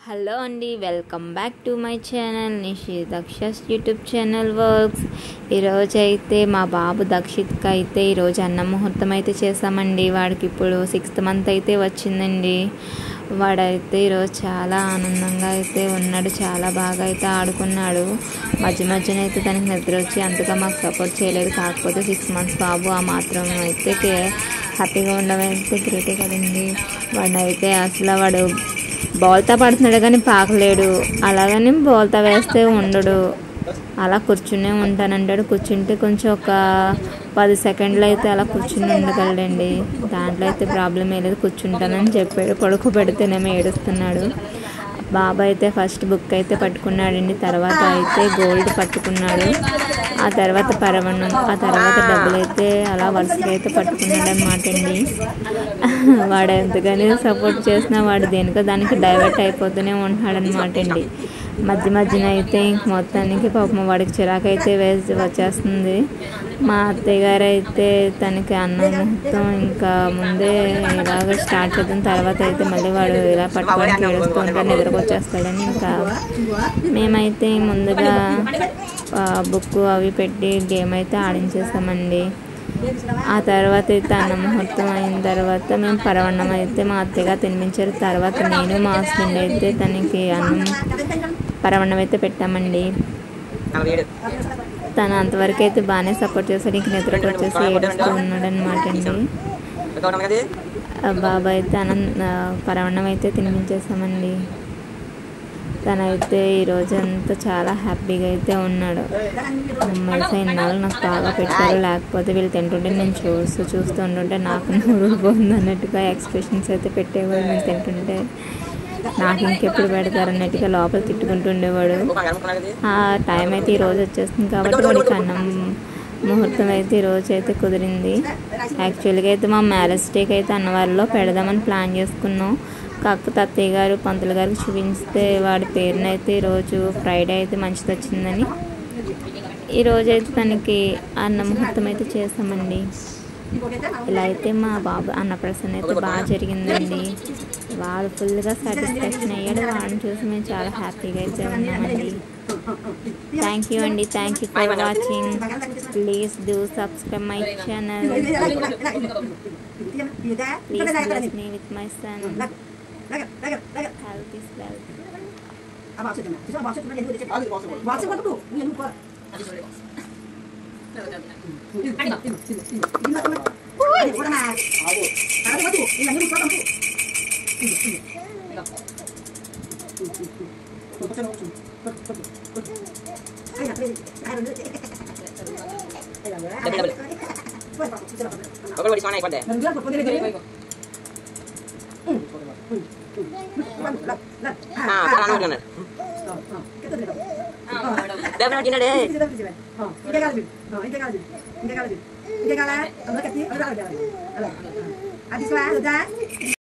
Hello అండి, welcome back to my channel Nishi Dakshas YouTube channel works. ఈరోజు అయితే మా బాబు దక్షిత్కి అయితే ఈరోజు అన్న ముహూర్తం అయితే చేసామండి. వాడికి ఇప్పుడు 6th మంత్ అయితే వచ్చిందండి. వాడైతే ఈరోజు చాలా ఆనందంగా అయితే ఉన్నాడు, చాలా బాగా అయితే ఆడుకున్నాడు. మధ్యన అయితే తనకి నిద్ర వచ్చి అంతగా మాకు సపోర్ట్ చేయలేదు. కాకపోతే 6 months బాబు ఆ మాత్రం అయితే హ్యాపీగా ఉండడం అయితే గ్రేటే కదండి. వాడినైతే అసలు వాడు బాల్తో పడుతున్నాడు కానీ పాకలేడు, అలాగని బాల్తో వేస్తే ఉండడు, అలా కూర్చునే ఉంటానంటాడు. కూర్చుంటే కొంచెం ఒక 10 seconds అయితే అలా కూర్చుని ఉండగలడండి. దాంట్లో అయితే ప్రాబ్లం ఏ లేదు, కూర్చుంటానని చెప్పాడు. పడుకోబెడితేనేమో ఏడుస్తున్నాడు. బాబా అయితే ఫస్ట్ బుక్ అయితే పట్టుకున్నాడండి, తర్వాత అయితే గోల్డ్ పట్టుకున్నాడు, ఆ తర్వాత పరవణం, ఆ తర్వాత డబ్బులు అయితే అలా వరుసగా అయితే పట్టుకున్నాడు అనమాట అండి. వాడు ఎంతగానో సపోర్ట్ చేసినా వాడు దేనికో దానికి డైవర్ట్ అయిపోతూనే ఉంటున్నాడు అనమాట అండి. మధ్యన అయితే ఇంక మొత్తానికి పాపం వాడికి చిరాకు అయితే వచ్చేస్తుంది. మా అత్తయ్య గారు అయితే తనకి అన్నం మొత్తం ఇంకా ముందే ఇలాగ స్టార్ట్ చేద్దాం, తర్వాత అయితే మళ్ళీ వాడు ఇలా పట్టుకోవడానికి ఏడుస్తూ ఉంటాడు, నిద్రకు వచ్చేస్తాడని ఇంకా మేమైతే ముందుగా బుక్ అవి పెట్టి గేమ్ అయితే ఆడించేసామండి. ఆ తర్వాత అయితే అన్న ముహూర్తం అయిన తర్వాత మేము పరవన్నం అయితే మా అత్తయ్యగా తినిపించారు. తర్వాత నేను మా హస్బెండ్ అయితే తనకి అన్నం పరవన్నం అయితే పెట్టామండి. తను అంతవరకు అయితే బాగానే సపోర్ట్ చేశాడు. ఇంక నిద్రకు వచ్చేసి ఏడుస్తూ ఉన్నాడు అనమాట అండి. బాబా అయితే పరవన్నం అయితే తినిపించేసామండి. తనైతే ఈరోజు అంతా చాలా హ్యాపీగా అయితే ఉన్నాడు. అమ్మాయి ఇన్నాళ్ళు నాకు బాగా పెట్టారు, లేకపోతే వీళ్ళు తింటుంటే నేను చూస్తూ ఉంటుంటే నాకు నూరు పోతుంది అన్నట్టుగా ఎక్స్ప్రెషన్స్ అయితే పెట్టేవాడు. నేను తింటుంటే నాకు ఇంకెప్పుడు పెడతారు అన్నట్టుగా లోపల తిట్టుకుంటూ ఉండేవాడు. ఆ టైం అయితే ఈరోజు వచ్చేస్తుంది కాబట్టి వాడికి అన్నం ముహూర్తం అయితే ఈరోజు అయితే కుదిరింది. యాక్చువల్గా అయితే మా మ్యారేజ్ డేకి అయితే అన్నవారిలో పెడదామని ప్లాన్ చేసుకున్నాం. కాకపోతే అత్తయ్య గారు పంతులు గారికి చూపిస్తే వాడి పేరునైతే ఈరోజు ఫ్రైడే అయితే మంచిది వచ్చిందని ఈరోజు అయితే తనకి అన్న ముహూర్తం అయితే చేస్తామండి. ఇలా అయితే మా బాబు అన్నప్రసన్న అయితే బాగా జరిగిందండి. వాడు ఫుల్గా సాటిస్ఫాక్షన్ అయ్యాడు. వాడిని చూసి మేము చాలా హ్యాపీగా అయితే ఉన్నామండి. థ్యాంక్ యూ అండి, thank you for watching. Please do subscribe my channel. Please bless me with my son. Health is wealth.